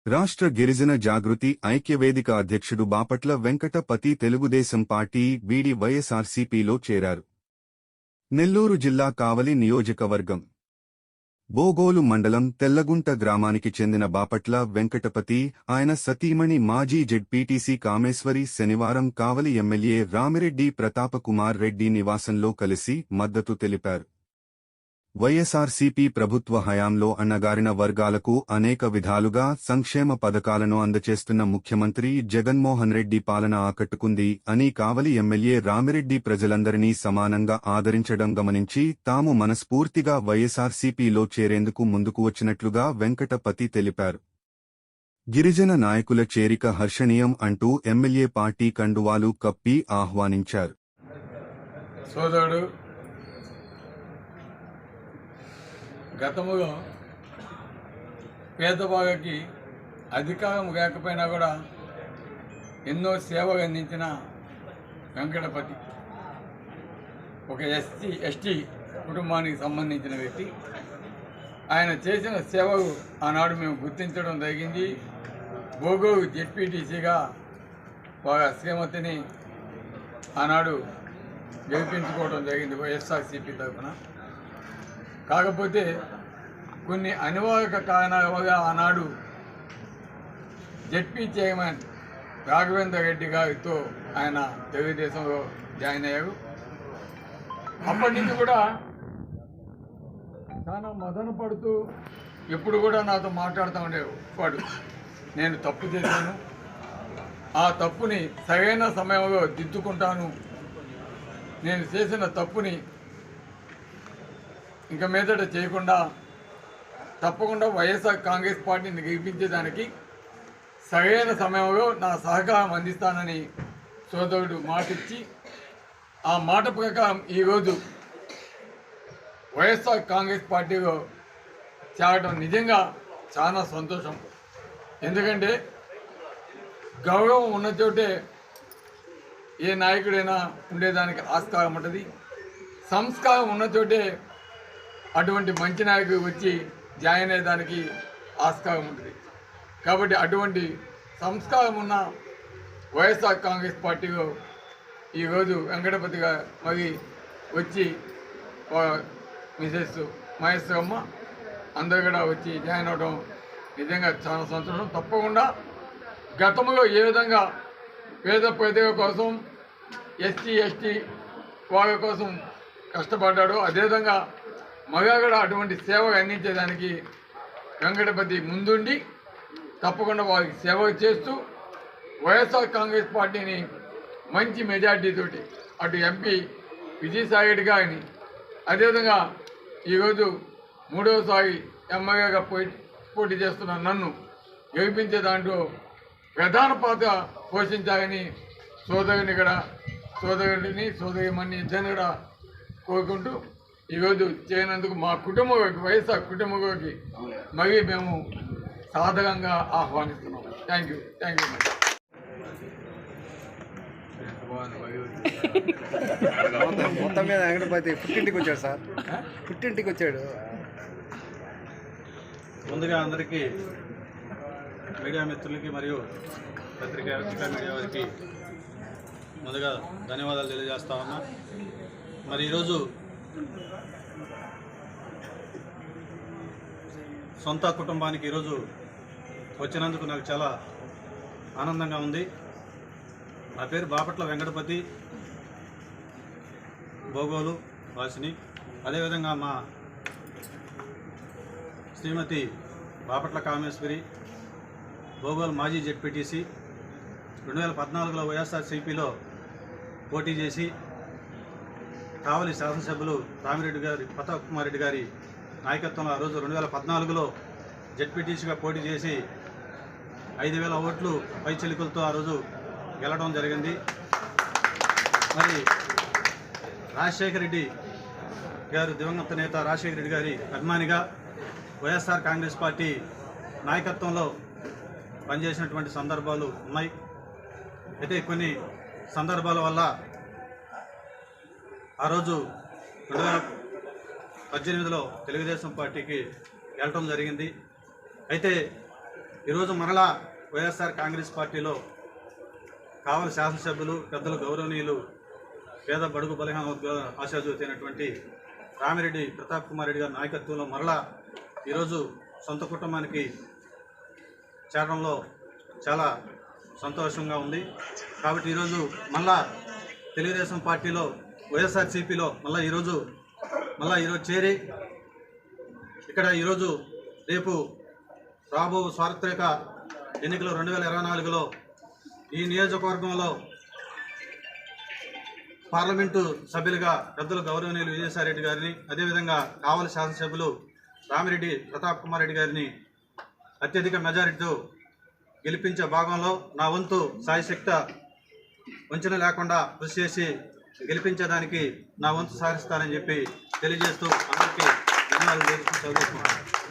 రాష్ట్ర గిరిజన జాగృతి ఐక్యవేదిక అధ్యక్షుడు బాపట్ల వెంకటపతి తెలుగుదేశం పార్టీ వీడి వైఎస్ఆర్సీపీలో చేరారు. నెల్లూరు జిల్లా కావలి నియోజకవర్గం బోగోలు మండలం తెల్లగుంట గ్రామానికి చెందిన బాపట్ల వెంకటపతి, ఆయన సతీమణి మాజీ జెడ్పీటీసీ కామేశ్వరి శనివారం కావలి ఎమ్మెల్యే రామిరెడ్డి ప్రతాపకుమార్ రెడ్డి నివాసంలో కలిసి మద్దతు తెలిపారు. వైఎస్ఆర్సీపీ ప్రభుత్వ హయాంలో అణగారిన వర్గాలకు అనేక విధాలుగా సంక్షేమ పథకాలను అందచేస్తున్న ముఖ్యమంత్రి జగన్మోహన్ రెడ్డి పాలన ఆకట్టుకుంది అని కావలి ఎమ్మెల్యే రామిరెడ్డి ప్రజలందరినీ సమానంగా ఆదరించడం గమనించి తాము మనస్ఫూర్తిగా వైఎస్ఆర్సీపీలో చేరేందుకు ముందుకు వచ్చినట్లుగా వెంకటపతి తెలిపారు. గిరిజన నాయకుల చేరిక హర్షణీయం అంటూ ఎమ్మెల్యే పార్టీ కండువాలు కప్పి ఆహ్వానించారు. గతములో పేదవాళ్ళకి అధికారం లేకపోయినా కూడా ఎన్నో సేవలు అందించిన వెంకటపతి ఒక ఎస్టీ కుటుంబానికి సంబంధించిన వ్యక్తి. ఆయన చేసిన సేవలు ఆనాడు మేము గుర్తించడం జరిగింది. బోగోలు జెడ్పీటీసీగా వాళ్ళ శ్రీమతిని ఆనాడు గెలిపించుకోవడం జరిగింది వైఎస్ఆర్సీపీ తరఫున. కాకపోతే కొన్ని అనివార్య కారణాల వల్ల ఆనాడు జెడ్పీ చైర్మన్ రాఘవేంద్ర రెడ్డి గారితో ఆయన తెలుగుదేశంలో జాయిన్ అయ్యారు. అప్పటి నుంచి కూడా చాలా మదన పడుతూ ఎప్పుడు కూడా నాతో మాట్లాడుతూ ఉండేవాడు. నేను తప్పు చేశాను, ఆ తప్పుని సరైన సమయంలో దిద్దుకుంటాను, నేను చేసిన తప్పుని ఇంక మీదట చేయకుండా తప్పకుండా వైఎస్ఆర్ కాంగ్రెస్ పార్టీని గెలిపించేదానికి సరైన సమయంలో నా సహకారం అందిస్తానని సోదరుడు మాటిచ్చి ఆ మాట ప్రకారం ఈరోజు వైఎస్ఆర్ కాంగ్రెస్ పార్టీలో చేరడం నిజంగా చాలా సంతోషం. ఎందుకంటే గౌరవం ఉన్న చోటే ఏ నాయకుడైనా ఉండేదానికి ఆస్కారం ఉంటుంది. సంస్కారం ఉన్న చోటే అటువంటి మంచి నాయకుడు వచ్చి జాయిన్ అయ్యేదానికి ఆస్కారం ఉంటుంది. కాబట్టి అటువంటి సంస్కారం ఉన్న వైఎస్ఆర్ కాంగ్రెస్ పార్టీలో ఈరోజు వెంకటపతిగా మరి వచ్చి మిసెస్ మహేశ్వరమ్మ అందరు కూడా వచ్చి జాయిన్ అవడం నిజంగా చాలా సంతోషం. తప్పకుండా గతంలో ఏ విధంగా పేద ప్రజల కోసం ఎస్టీ వాళ్ళ కోసం కష్టపడ్డాడో అదేవిధంగా మగ అటువంటి సేవలు అందించేదానికి వెంకటపతి ముందుండి తప్పకుండా వారికి సేవ చేస్తూ వైఎస్ఆర్ కాంగ్రెస్ పార్టీని మంచి మెజార్టీతోటి అటు ఎంపీ విజయసాయిరెడ్డి గారిని అదేవిధంగా ఈరోజు మూడవసారి ఎమ్మెల్యేగా పోటీ చేస్తున్న నన్ను గెలిపించే దాంట్లో ప్రధాన పాత్ర పోషించాలని సోదరిమణి ఇద్దరిని కూడా కోరుకుంటూ ఈరోజు చేయనందుకు మా కుటుంబంలోకి వైఎస్ఆర్ కుటుంబంలోకి మరీ మేము సాధకంగా ఆహ్వానిస్తున్నాం. Thank you. మొత్తం మీద వెంకటపతి పుట్టింటికి వచ్చాడు సార్, పుట్టింటికి వచ్చాడు. ముందుగా అందరికీ మీడియా మిత్రులకి మరియు పత్రికా మీడియా వారికి ముందుగా ధన్యవాదాలు తెలియజేస్తా ఉన్నా. మరి ఈరోజు సొంత కుటుంబానికి ఈరోజు వచ్చినందుకు నాకు చాలా ఆనందంగా ఉంది. నా పేరు బాపట్ల వెంకటపతి, బోగోలు వాసిని. అదేవిధంగా మా శ్రీమతి బాపట్ల కామేశ్వరి, బోగోలు మాజీ జెడ్పీటీసీ, 2014లో వైఎస్ఆర్సీపీలో పోటీ చేసి కావలి శాసనసభ్యులు రామిరెడ్డి గారి ప్రతాపకుమార్ రెడ్డి గారి నాయకత్వంలో ఆ రోజు 2014లో జెడ్పీటీసీగా పోటీ చేసి 5,000 ఓట్లు పైచిలుకలతో ఆ రోజు గెలవడం జరిగింది. మరి రాజశేఖర రెడ్డి గారు, దివంగత నేత రాజశేఖర రెడ్డి గారి అభిమానిగా వైఎస్ఆర్ కాంగ్రెస్ పార్టీ నాయకత్వంలో పనిచేసినటువంటి సందర్భాలు ఉన్నాయి. అయితే కొన్ని సందర్భాల వల్ల ఆ రోజు 2018లో తెలుగుదేశం పార్టీకి వెళ్ళటం జరిగింది. అయితే ఈరోజు మరలా వైఎస్ఆర్ కాంగ్రెస్ పార్టీలో కావలి శాసనసభ్యులు పెద్దలు గౌరవనీయులు పేద బడుగు బలహీన వర్గాల ఆశాజ్యోతి అయినటువంటి రామిరెడ్డి ప్రతాప్ కుమార్ రెడ్డి గారి నాయకత్వంలో మరలా ఈరోజు సొంత కుటుంబానికి చేరడంలో చాలా సంతోషంగా ఉంది. కాబట్టి ఈరోజు మళ్ళా తెలుగుదేశం పార్టీలో వైఎస్ఆర్సీపీలో ఈరోజు చేరి ఇక్కడ ఈరోజు రేపు రాబో సార్వత్రిక ఎన్నికలు 2024లో ఈ నియోజకవర్గంలో పార్లమెంటు సభ్యులుగా పెద్దలు గౌరవనీయులు విజయసాయిరెడ్డి గారిని, అదేవిధంగా కావలి శాసనసభ్యులు రామిరెడ్డి ప్రతాప్ కుమార్ రెడ్డి గారిని అత్యధిక మెజారిటీతో గెలిపించే భాగంలో నా వంతు సాయశక్తి వంచన లేకుండా కృషి చేసి గెలిపించేదానికి నా వంతు సాధిస్తానని చెప్పి తెలియజేస్తూ అందరికీ ధన్యవాదాలు తెలుపుతూ